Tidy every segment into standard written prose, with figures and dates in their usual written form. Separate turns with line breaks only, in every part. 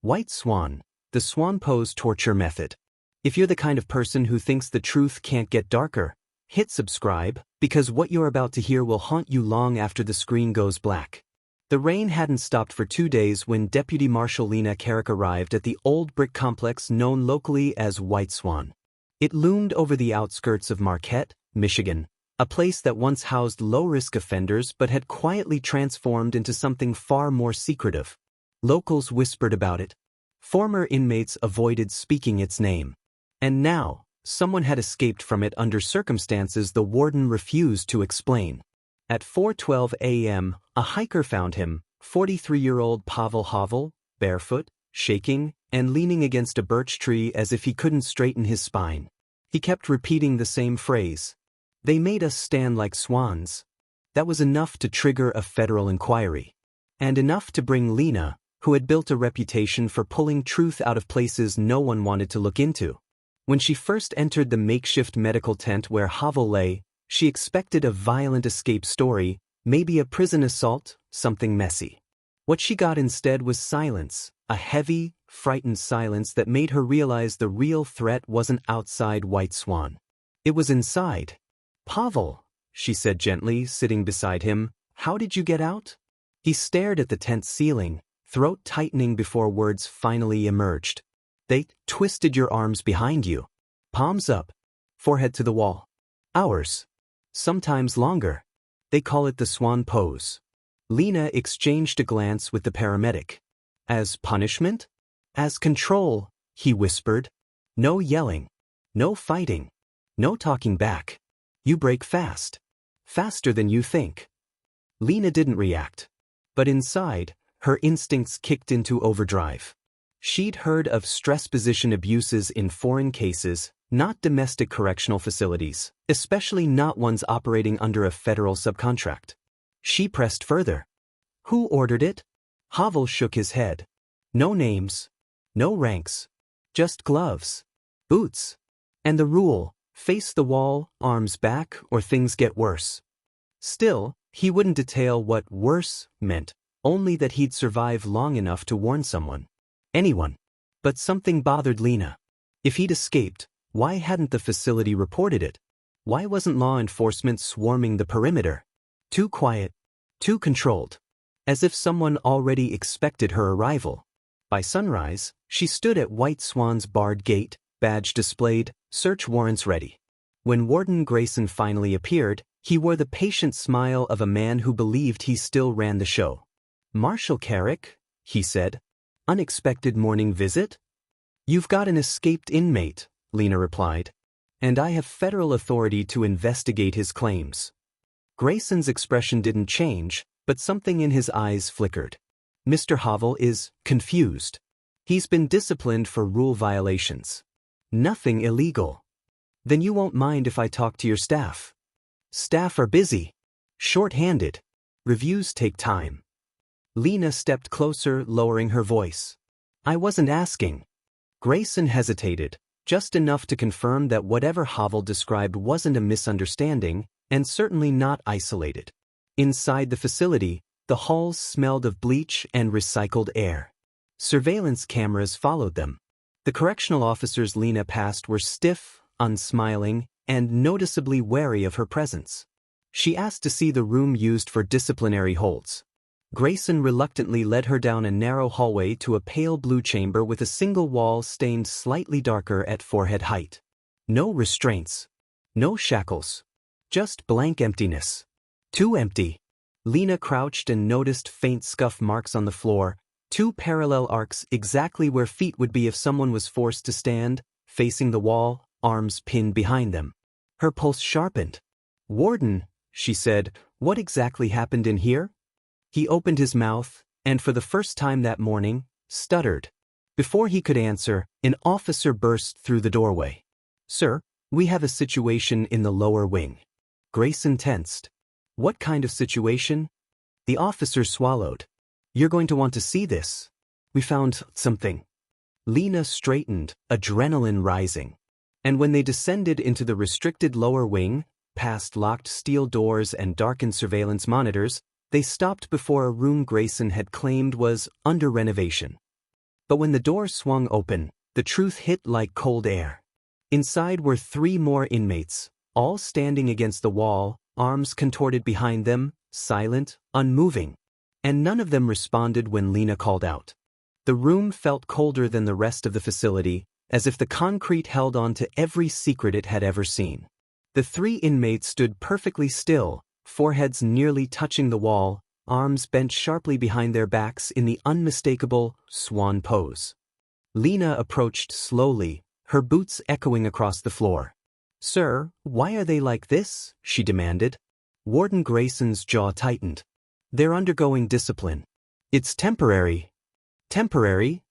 White Swan, the Swan Pose torture method. If you're the kind of person who thinks the truth can't get darker, hit subscribe, because what you're about to hear will haunt you long after the screen goes black. The rain hadn't stopped for 2 days when Deputy Marshal Lena Carrick arrived at the old brick complex known locally as White Swan. It loomed over the outskirts of Marquette, Michigan, a place that once housed low-risk offenders but had quietly transformed into something far more secretive. Locals whispered about it. Former inmates avoided speaking its name. And now, someone had escaped from it under circumstances the warden refused to explain. At 4:12 a.m., a hiker found him, 43-year-old Pavel Havel, barefoot, shaking, and leaning against a birch tree as if he couldn't straighten his spine. He kept repeating the same phrase. "They made us stand like swans." That was enough to trigger a federal inquiry. And enough to bring Lena, who had built a reputation for pulling truth out of places no one wanted to look into. When she first entered the makeshift medical tent where Havel lay, she expected a violent escape story, maybe a prison assault, something messy. What she got instead was silence, a heavy, frightened silence that made her realize the real threat wasn't outside White Swan. It was inside. "Pavel," she said gently, sitting beside him, "how did you get out?" He stared at the tent ceiling, throat tightening before words finally emerged. "They twisted your arms behind you. Palms up. Forehead to the wall. Hours. Sometimes longer. They call it the Swan Pose." Lena exchanged a glance with the paramedic. "As punishment? As control," he whispered. "No yelling. No fighting. No talking back. You break fast. Faster than you think." Lena didn't react. But inside, her instincts kicked into overdrive. She'd heard of stress position abuses in foreign cases, not domestic correctional facilities, especially not ones operating under a federal subcontract. She pressed further. "Who ordered it?" Havel shook his head. "No names. No ranks. Just gloves. Boots. And the rule, face the wall, arms back, or things get worse." Still, he wouldn't detail what worse meant, only that he'd survive long enough to warn someone. Anyone. But something bothered Lena. If he'd escaped, why hadn't the facility reported it? Why wasn't law enforcement swarming the perimeter? Too quiet. Too controlled. As if someone already expected her arrival. By sunrise, she stood at White Swan's barred gate, badge displayed, search warrants ready. When Warden Grayson finally appeared, he wore the patient smile of a man who believed he still ran the show. "Marshal Carrick," he said. "Unexpected morning visit?" "You've got an escaped inmate," Lena replied. "And I have federal authority to investigate his claims." Grayson's expression didn't change, but something in his eyes flickered. "Mr. Havel is confused. He's been disciplined for rule violations. Nothing illegal." "Then you won't mind if I talk to your staff?" "Staff are busy. Short-handed. Reviews take time." Lena stepped closer, lowering her voice. "I wasn't asking." Grayson hesitated, just enough to confirm that whatever Havel described wasn't a misunderstanding, and certainly not isolated. Inside the facility, the halls smelled of bleach and recycled air. Surveillance cameras followed them. The correctional officers Lena passed were stiff, unsmiling, and noticeably wary of her presence. She asked to see the room used for disciplinary holds. Grayson reluctantly led her down a narrow hallway to a pale blue chamber with a single wall stained slightly darker at forehead height. No restraints. No shackles. Just blank emptiness. Too empty. Lena crouched and noticed faint scuff marks on the floor, 2 parallel arcs exactly where feet would be if someone was forced to stand, facing the wall, arms pinned behind them. Her pulse sharpened. "Warden," she said, "what exactly happened in here?" He opened his mouth, and for the first time that morning, stuttered. Before he could answer, an officer burst through the doorway. "Sir, we have a situation in the lower wing." Grayson tensed. "What kind of situation?" The officer swallowed. "You're going to want to see this. We found something." Lena straightened, adrenaline rising. And when they descended into the restricted lower wing, past locked steel doors and darkened surveillance monitors, they stopped before a room Grayson had claimed was under renovation. But when the door swung open, the truth hit like cold air. Inside were 3 more inmates, all standing against the wall, arms contorted behind them, silent, unmoving. And none of them responded when Lena called out. The room felt colder than the rest of the facility, as if the concrete held on to every secret it had ever seen. The 3 inmates stood perfectly still, foreheads nearly touching the wall, arms bent sharply behind their backs in the unmistakable Swan Pose. Lena approached slowly, her boots echoing across the floor. "Sir, why are they like this?" she demanded. Warden Grayson's jaw tightened. "They're undergoing discipline. It's temporary." "Temporary?"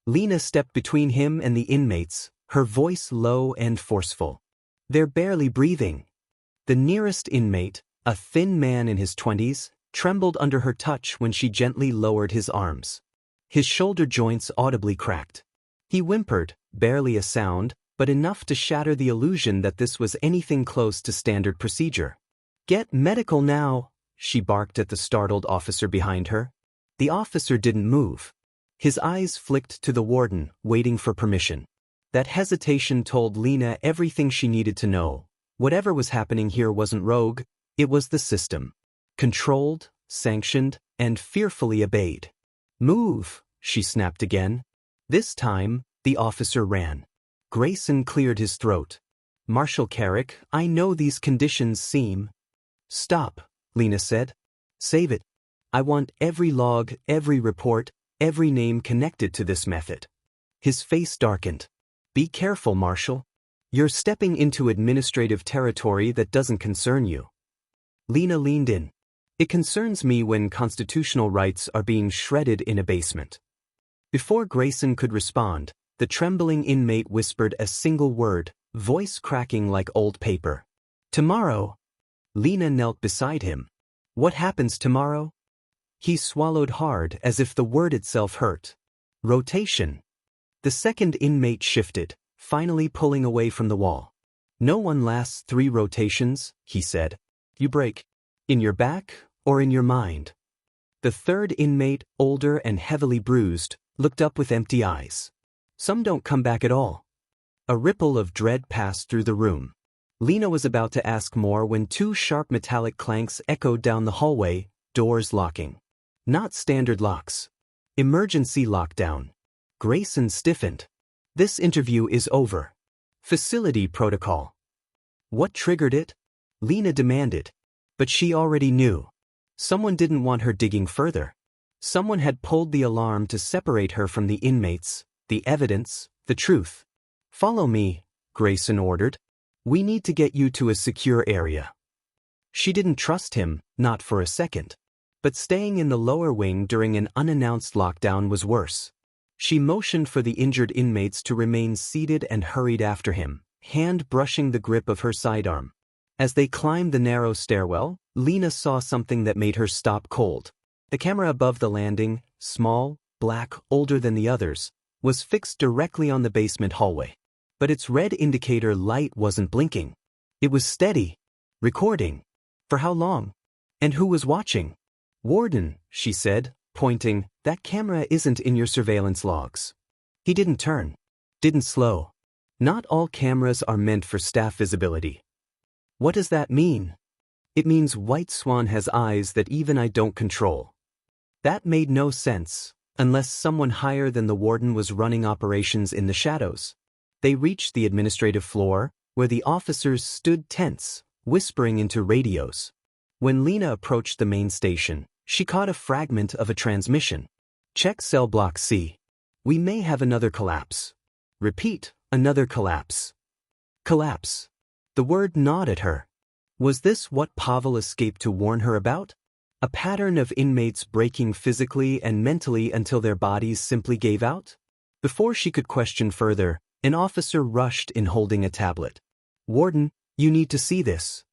Lena stepped between him and the inmates, her voice low and forceful. "They're barely breathing." The nearest inmate, a thin man in his 20s, trembled under her touch when she gently lowered his arms. His shoulder joints audibly cracked. He whimpered, barely a sound, but enough to shatter the illusion that this was anything close to standard procedure. "Get medical now," she barked at the startled officer behind her. The officer didn't move. His eyes flicked to the warden, waiting for permission. That hesitation told Lena everything she needed to know. Whatever was happening here wasn't rogue, it was the system. Controlled, sanctioned, and fearfully obeyed. "Move," she snapped again. This time, the officer ran. Grayson cleared his throat. "Marshal Carrick, I know these conditions seem—" "Stop," Lena said. "Save it. I want every log, every report, every name connected to this method." His face darkened. "Be careful, Marshal. You're stepping into administrative territory that doesn't concern you." Lena leaned in. "It concerns me when constitutional rights are being shredded in a basement." Before Grayson could respond, the trembling inmate whispered a single word, voice cracking like old paper. "Tomorrow." Lena knelt beside him. "What happens tomorrow?" He swallowed hard as if the word itself hurt. "Rotation." The second inmate shifted, finally pulling away from the wall. "No one lasts 3 rotations," he said. "You break. In your back or in your mind." The third inmate, older and heavily bruised, looked up with empty eyes. "Some don't come back at all." A ripple of dread passed through the room. Lena was about to ask more when 2 sharp metallic clanks echoed down the hallway, doors locking. Not standard locks. Emergency lockdown. Grayson stiffened. "This interview is over." "Facility protocol." "What triggered it?" Lena demanded. But she already knew. Someone didn't want her digging further. Someone had pulled the alarm to separate her from the inmates, the evidence, the truth. "Follow me," Grayson ordered. "We need to get you to a secure area." She didn't trust him, not for a second. But staying in the lower wing during an unannounced lockdown was worse. She motioned for the injured inmates to remain seated and hurried after him, hand brushing the grip of her sidearm. As they climbed the narrow stairwell, Lena saw something that made her stop cold. The camera above the landing, small, black, older than the others, was fixed directly on the basement hallway. But its red indicator light wasn't blinking. It was steady. Recording. For how long? And who was watching? "Warden," she said, pointing, "that camera isn't in your surveillance logs." He didn't turn. Didn't slow. Not all cameras are meant for staff visibility. "What does that mean?" "It means White Swan has eyes that even I don't control." That made no sense, unless someone higher than the warden was running operations in the shadows. They reached the administrative floor, where the officers stood tense, whispering into radios. When Lena approached the main station, she caught a fragment of a transmission. "Check cell block C. We may have another collapse." "Repeat, another collapse." Collapse. The word gnawed at her. Was this what Pavel escaped to warn her about? A pattern of inmates breaking physically and mentally until their bodies simply gave out? Before she could question further, an officer rushed in holding a tablet. "Warden, you need to see this."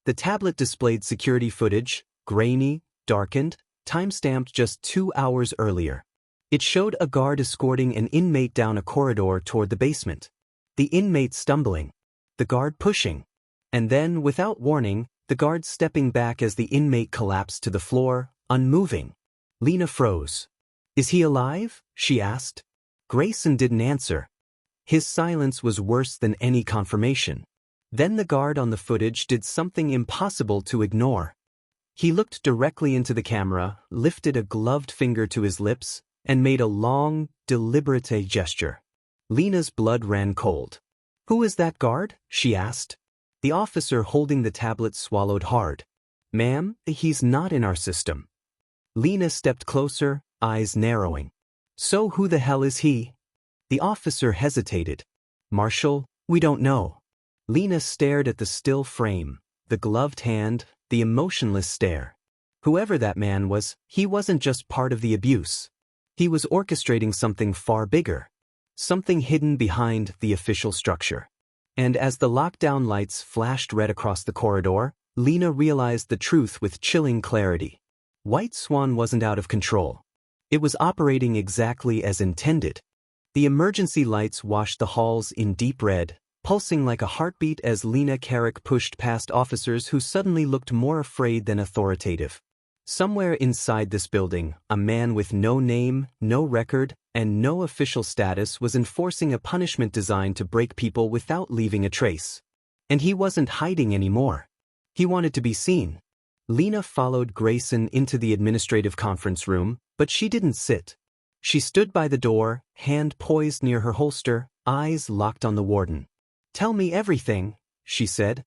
The tablet displayed security footage, grainy, darkened, time-stamped just 2 hours earlier. It showed a guard escorting an inmate down a corridor toward the basement. The inmate stumbling. The guard pushing. And then, without warning, the guard stepping back as the inmate collapsed to the floor, unmoving. Lena froze. "Is he alive?" she asked. Grayson didn't answer. His silence was worse than any confirmation. Then the guard on the footage did something impossible to ignore. He looked directly into the camera, lifted a gloved finger to his lips, and made a long, deliberate gesture. Lena's blood ran cold. "Who is that guard?" she asked. The officer holding the tablet swallowed hard. "Ma'am, he's not in our system." Lena stepped closer, eyes narrowing. "So who the hell is he?" The officer hesitated. "Marshal, we don't know." Lena stared at the still frame, the gloved hand, the emotionless stare. Whoever that man was, he wasn't just part of the abuse. He was orchestrating something far bigger. Something hidden behind the official structure. And as the lockdown lights flashed red across the corridor, Lena realized the truth with chilling clarity. White Swan wasn't out of control. It was operating exactly as intended. The emergency lights washed the halls in deep red, pulsing like a heartbeat as Lena Carrick pushed past officers who suddenly looked more afraid than authoritative. Somewhere inside this building, a man with no name, no record, and no official status was enforcing a punishment designed to break people without leaving a trace. And he wasn't hiding anymore. He wanted to be seen. Lena followed Grayson into the administrative conference room, but she didn't sit. She stood by the door, hand poised near her holster, eyes locked on the warden. "Tell me everything," she said.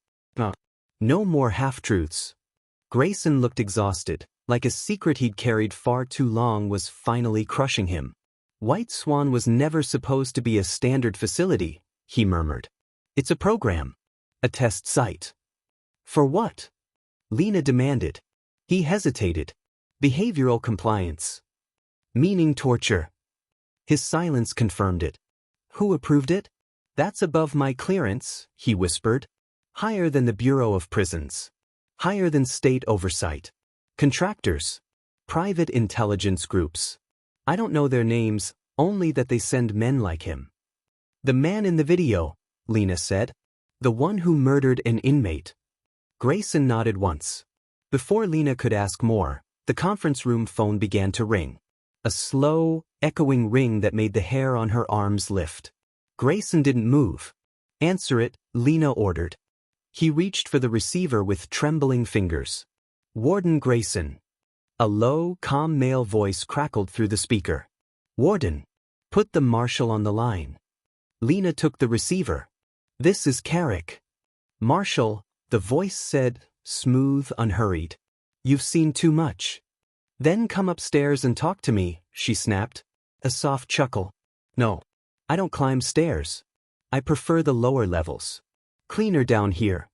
No more half-truths." Grayson looked exhausted, like a secret he'd carried far too long was finally crushing him. "White Swan was never supposed to be a standard facility," he murmured. "It's a program. A test site." "For what?" Lena demanded. He hesitated. "Behavioral compliance." "Meaning torture." His silence confirmed it. "Who approved it?" "That's above my clearance," he whispered. "Higher than the Bureau of Prisons. Higher than state oversight. Contractors. Private intelligence groups. I don't know their names, only that they send men like him." "The man in the video," Lena said. "The one who murdered an inmate." Grayson nodded once. Before Lena could ask more, the conference room phone began to ring. A slow, echoing ring that made the hair on her arms lift. Grayson didn't move. "Answer it," Lena ordered. He reached for the receiver with trembling fingers. "Warden Grayson." A low, calm male voice crackled through the speaker. "Warden. Put the marshal on the line." Lena took the receiver. "This is Carrick." "Marshal," the voice said, smooth, unhurried. "You've seen too much." "Then come upstairs and talk to me," she snapped. A soft chuckle. "No. I don't climb stairs. I prefer the lower levels. Cleaner down here."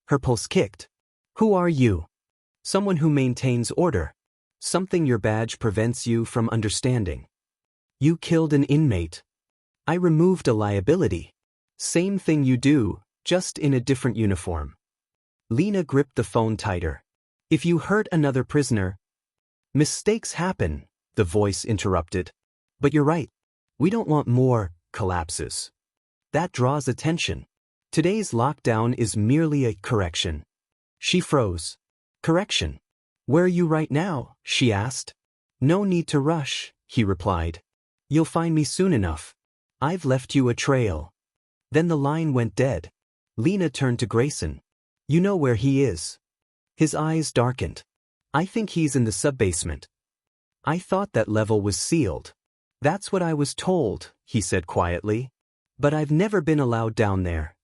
Her pulse kicked. "Who are you?" "Someone who maintains order. Something your badge prevents you from understanding." "You killed an inmate." "I removed a liability." "Same thing you do, just in a different uniform." Lena gripped the phone tighter. "If you hurt another prisoner—" "Mistakes happen," the voice interrupted. "But you're right. We don't want more collapses. That draws attention. Today's lockdown is merely a correction." She froze. "Correction? Where are you right now?" she asked. "No need to rush," he replied. "You'll find me soon enough. I've left you a trail." Then the line went dead. Lena turned to Grayson. "You know where he is." His eyes darkened. "I think he's in the sub-basement." "I thought that level was sealed." "That's what I was told," he said quietly. "But I've never been allowed down there."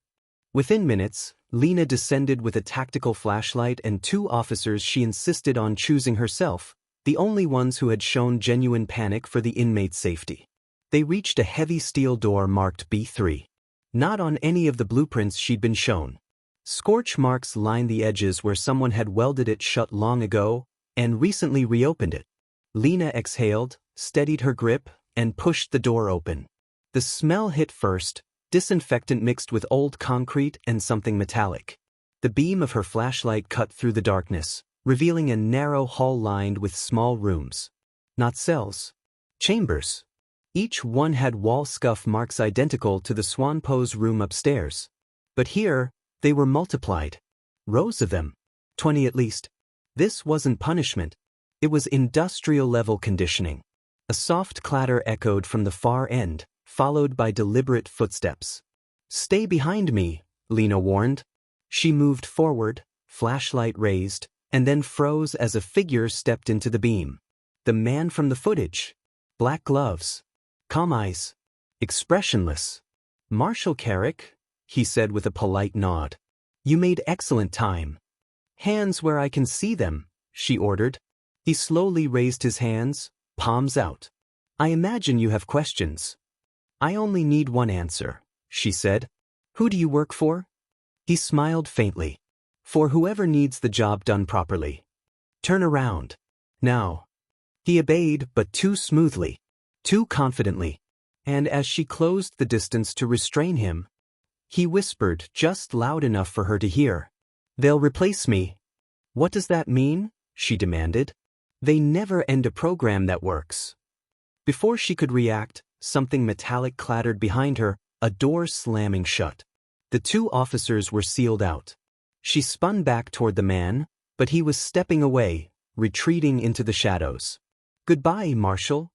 Within minutes, Lena descended with a tactical flashlight and 2 officers she insisted on choosing herself, the only ones who had shown genuine panic for the inmate's safety. They reached a heavy steel door marked B3. Not on any of the blueprints she'd been shown. Scorch marks lined the edges where someone had welded it shut long ago and recently reopened it. Lena exhaled, steadied her grip, and pushed the door open. The smell hit first, disinfectant mixed with old concrete and something metallic. The beam of her flashlight cut through the darkness, revealing a narrow hall lined with small rooms. Not cells. Chambers. Each one had wall scuff marks identical to the Swan Pose room upstairs. But here, they were multiplied. Rows of them. 20 at least. This wasn't punishment. It was industrial-level conditioning. A soft clatter echoed from the far end, followed by deliberate footsteps. "Stay behind me," Lena warned. She moved forward, flashlight raised, and then froze as a figure stepped into the beam. The man from the footage. Black gloves. Calm eyes. Expressionless. "Marshal Carrick," he said with a polite nod. "You made excellent time." "Hands where I can see them," she ordered. He slowly raised his hands, palms out. "I imagine you have questions." "I only need one answer," she said. "Who do you work for?" He smiled faintly. "For whoever needs the job done properly. Turn around. Now." He obeyed, but too smoothly, too confidently. And as she closed the distance to restrain him, he whispered just loud enough for her to hear. "They'll replace me." "What does that mean?" she demanded. "They never end a program that works." Before she could react, something metallic clattered behind her, a door slamming shut. The two officers were sealed out. She spun back toward the man, but he was stepping away, retreating into the shadows. "Goodbye, Marshal."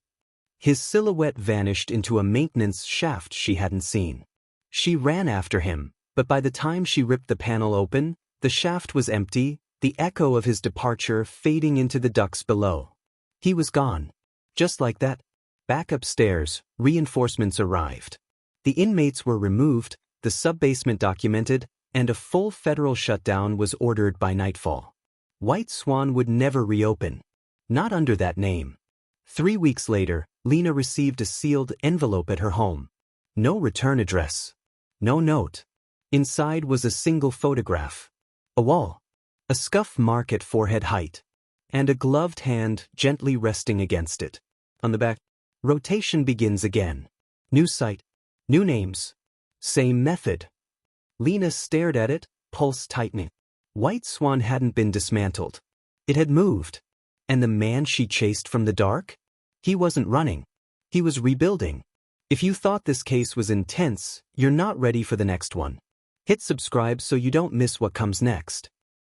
His silhouette vanished into a maintenance shaft she hadn't seen. She ran after him, but by the time she ripped the panel open, the shaft was empty, the echo of his departure fading into the ducts below. He was gone. Just like that. Back upstairs, reinforcements arrived. The inmates were removed, the subbasement documented, and a full federal shutdown was ordered by nightfall. White Swan would never reopen. Not under that name. 3 weeks later, Lena received a sealed envelope at her home. No return address. No note. Inside was a single photograph. A wall. A scuff mark at forehead height. And a gloved hand gently resting against it. On the back, "Rotation begins again. New site. New names. Same method." Lena stared at it, pulse tightening. White Swan hadn't been dismantled. It had moved. And the man she chased from the dark? He wasn't running. He was rebuilding. If you thought this case was intense, you're not ready for the next one. Hit subscribe so you don't miss what comes next.